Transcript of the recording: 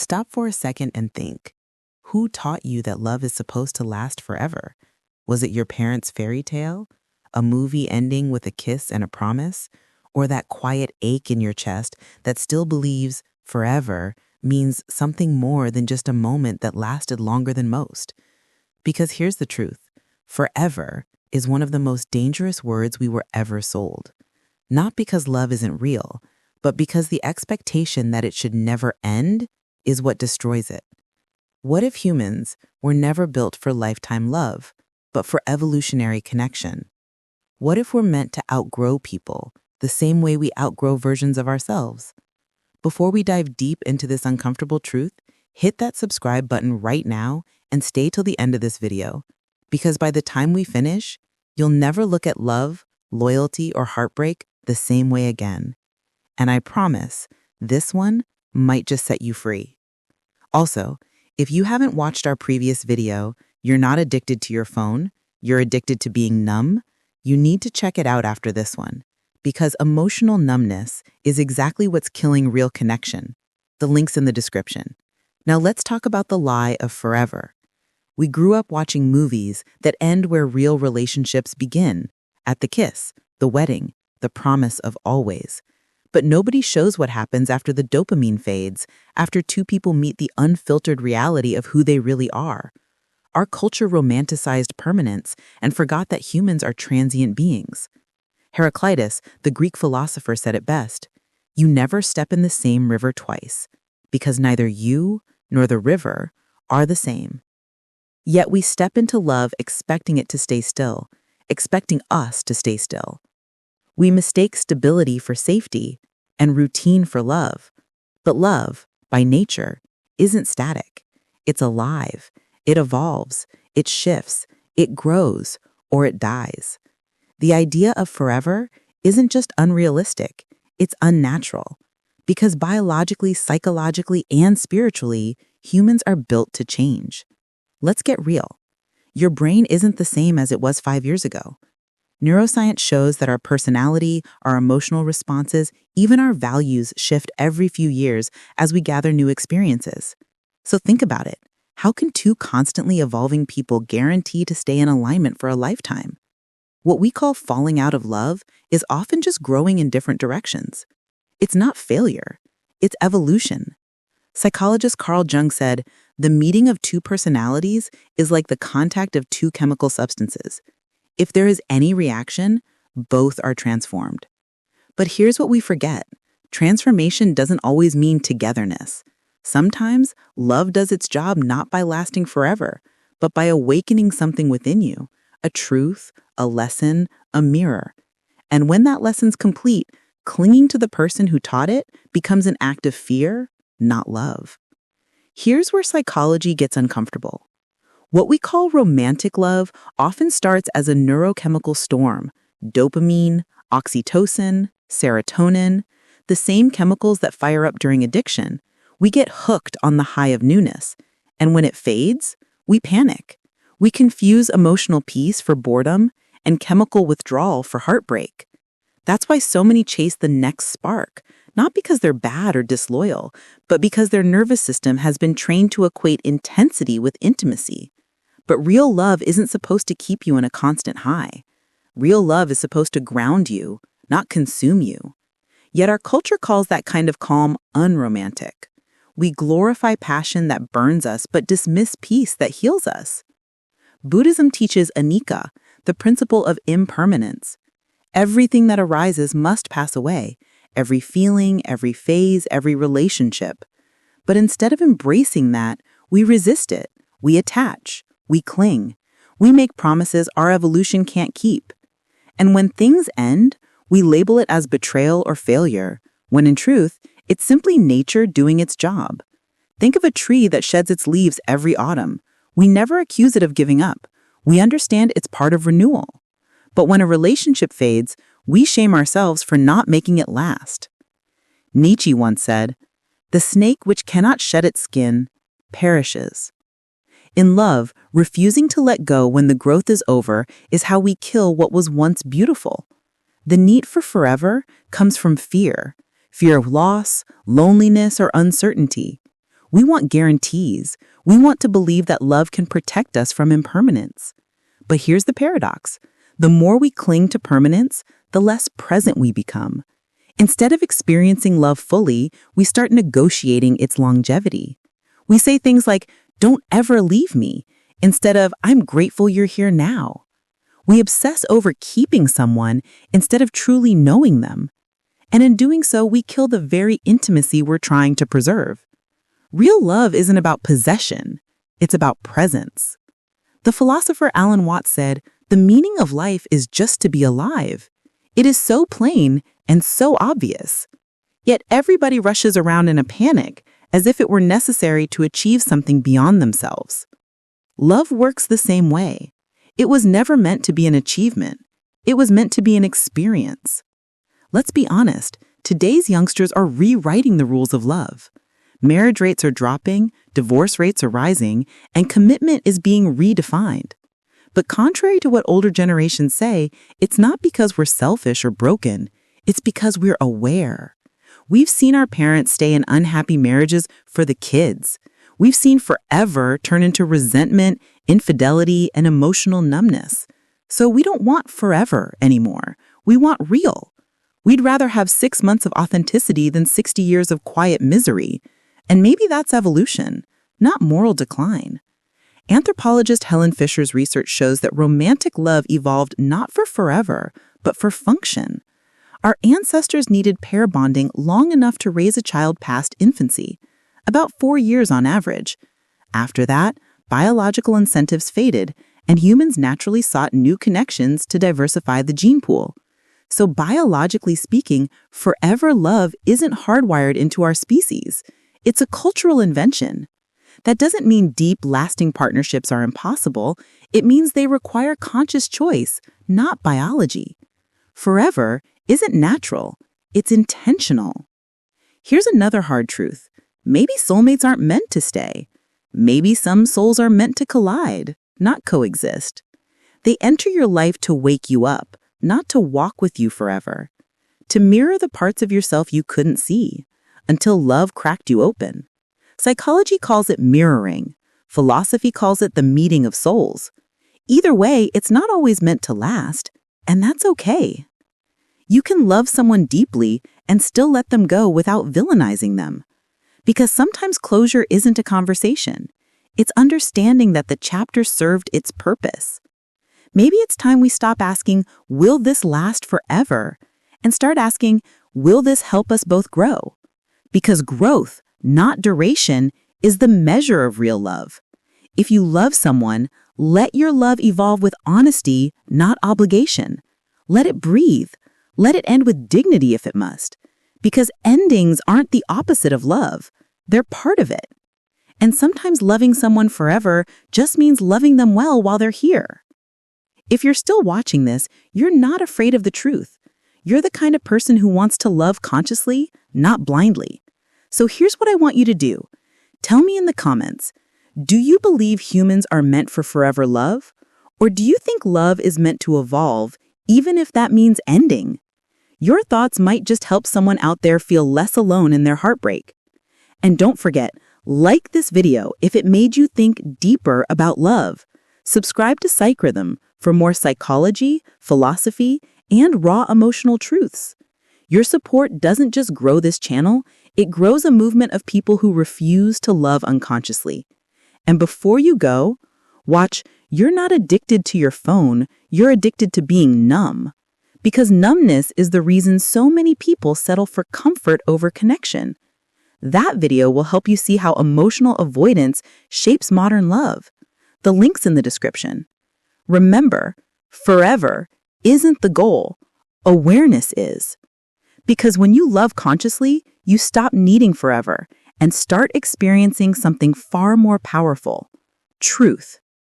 Stop for a second and think. Who taught you that love is supposed to last forever? Was it your parents' fairy tale? A movie ending with a kiss and a promise? Or that quiet ache in your chest that still believes forever means something more than just a moment that lasted longer than most? Because here's the truth. Forever is one of the most dangerous words we were ever sold. Not because love isn't real, but because the expectation that it should never end is what destroys it. What if humans were never built for lifetime love, but for evolutionary connection? What if we're meant to outgrow people the same way we outgrow versions of ourselves? Before we dive deep into this uncomfortable truth, hit that subscribe button right now and stay till the end of this video, because by the time we finish, you'll never look at love, loyalty, or heartbreak the same way again. And I promise, this one might just set you free. Also, if you haven't watched our previous video, You're Not Addicted to Your Phone, You're Addicted to Being Numb, you need to check it out after this one, because emotional numbness is exactly what's killing real connection. The link's in the description. Now let's talk about the lie of forever. We grew up watching movies that end where real relationships begin, at the kiss, the wedding, the promise of always. But nobody shows what happens after the dopamine fades, after two people meet the unfiltered reality of who they really are. Our culture romanticized permanence and forgot that humans are transient beings. Heraclitus, the Greek philosopher, said it best: "You never step in the same river twice, because neither you nor the river are the same." Yet we step into love expecting it to stay still, expecting us to stay still. We mistake stability for safety and routine for love. But love, by nature, isn't static. It's alive. It evolves. It shifts. It grows, or it dies. The idea of forever isn't just unrealistic. It's unnatural. Because biologically, psychologically, and spiritually, humans are built to change. Let's get real. Your brain isn't the same as it was 5 years ago. Neuroscience shows that our personality, our emotional responses, even our values shift every few years as we gather new experiences. So think about it. How can two constantly evolving people guarantee to stay in alignment for a lifetime? What we call falling out of love is often just growing in different directions. It's not failure. It's evolution. Psychologist Carl Jung said, "The meeting of two personalities is like the contact of two chemical substances. If there is any reaction, both are transformed." But here's what we forget. Transformation doesn't always mean togetherness. Sometimes love does its job not by lasting forever, but by awakening something within you, a truth, a lesson, a mirror. And when that lesson's complete, clinging to the person who taught it becomes an act of fear, not love. Here's where psychology gets uncomfortable. What we call romantic love often starts as a neurochemical storm: dopamine, oxytocin, serotonin, the same chemicals that fire up during addiction. We get hooked on the high of newness, and when it fades, we panic. We confuse emotional peace for boredom and chemical withdrawal for heartbreak. That's why so many chase the next spark, not because they're bad or disloyal, but because their nervous system has been trained to equate intensity with intimacy. But real love isn't supposed to keep you in a constant high. Real love is supposed to ground you, not consume you. Yet our culture calls that kind of calm unromantic. We glorify passion that burns us but dismiss peace that heals us. Buddhism teaches anicca, the principle of impermanence. Everything that arises must pass away, every feeling, every phase, every relationship. But instead of embracing that, we resist it, we attach, we cling, we make promises our evolution can't keep. And when things end, we label it as betrayal or failure, when in truth, it's simply nature doing its job. Think of a tree that sheds its leaves every autumn. We never accuse it of giving up. We understand it's part of renewal. But when a relationship fades, we shame ourselves for not making it last. Nietzsche once said, "The snake which cannot shed its skin perishes." In love, refusing to let go when the growth is over is how we kill what was once beautiful. The need for forever comes from fear of loss, loneliness, or uncertainty. We want guarantees. We want to believe that love can protect us from impermanence. But here's the paradox. The more we cling to permanence, the less present we become. Instead of experiencing love fully, we start negotiating its longevity. We say things like, "Don't ever leave me," instead of, "I'm grateful you're here now." We obsess over keeping someone instead of truly knowing them. And in doing so, we kill the very intimacy we're trying to preserve. Real love isn't about possession. It's about presence. The philosopher Alan Watts said, "The meaning of life is just to be alive." It is so plain and so obvious. Yet everybody rushes around in a panic as if it were necessary to achieve something beyond themselves. Love works the same way. It was never meant to be an achievement. It was meant to be an experience. Let's be honest, today's youngsters are rewriting the rules of love. Marriage rates are dropping, divorce rates are rising, and commitment is being redefined. But contrary to what older generations say, it's not because we're selfish or broken. It's because we're aware. We've seen our parents stay in unhappy marriages for the kids. We've seen forever turn into resentment, infidelity, and emotional numbness. So we don't want forever anymore. We want real. We'd rather have 6 months of authenticity than 60 years of quiet misery. And maybe that's evolution, not moral decline. Anthropologist Helen Fisher's research shows that romantic love evolved not for forever, but for function. Our ancestors needed pair bonding long enough to raise a child past infancy, about 4 years on average. After that, biological incentives faded, and humans naturally sought new connections to diversify the gene pool. So biologically speaking, forever love isn't hardwired into our species. It's a cultural invention. That doesn't mean deep, lasting partnerships are impossible. It means they require conscious choice, not biology. Forever isn't natural. It's intentional. Here's another hard truth. Maybe soulmates aren't meant to stay. Maybe some souls are meant to collide, not coexist. They enter your life to wake you up, not to walk with you forever. To mirror the parts of yourself you couldn't see, until love cracked you open. Psychology calls it mirroring. Philosophy calls it the meeting of souls. Either way, it's not always meant to last, and that's okay. You can love someone deeply and still let them go without villainizing them. Because sometimes closure isn't a conversation. It's understanding that the chapter served its purpose. Maybe it's time we stop asking, "Will this last forever?" and start asking, "Will this help us both grow?" Because growth, not duration, is the measure of real love. If you love someone, let your love evolve with honesty, not obligation. Let it breathe. Let it end with dignity if it must. Because endings aren't the opposite of love. They're part of it. And sometimes loving someone forever just means loving them well while they're here. If you're still watching this, you're not afraid of the truth. You're the kind of person who wants to love consciously, not blindly. So here's what I want you to do. Tell me in the comments, do you believe humans are meant for forever love? Or do you think love is meant to evolve, even if that means ending? Your thoughts might just help someone out there feel less alone in their heartbreak. And don't forget, like this video if it made you think deeper about love. Subscribe to Psych Rhythm for more psychology, philosophy, and raw emotional truths. Your support doesn't just grow this channel, it grows a movement of people who refuse to love unconsciously. And before you go, watch, you're not addicted to your phone, you're addicted to being numb. Because numbness is the reason so many people settle for comfort over connection. That video will help you see how emotional avoidance shapes modern love. The link's in the description. Remember, forever isn't the goal. Awareness is. Because when you love consciously, you stop needing forever and start experiencing something far more powerful: truth.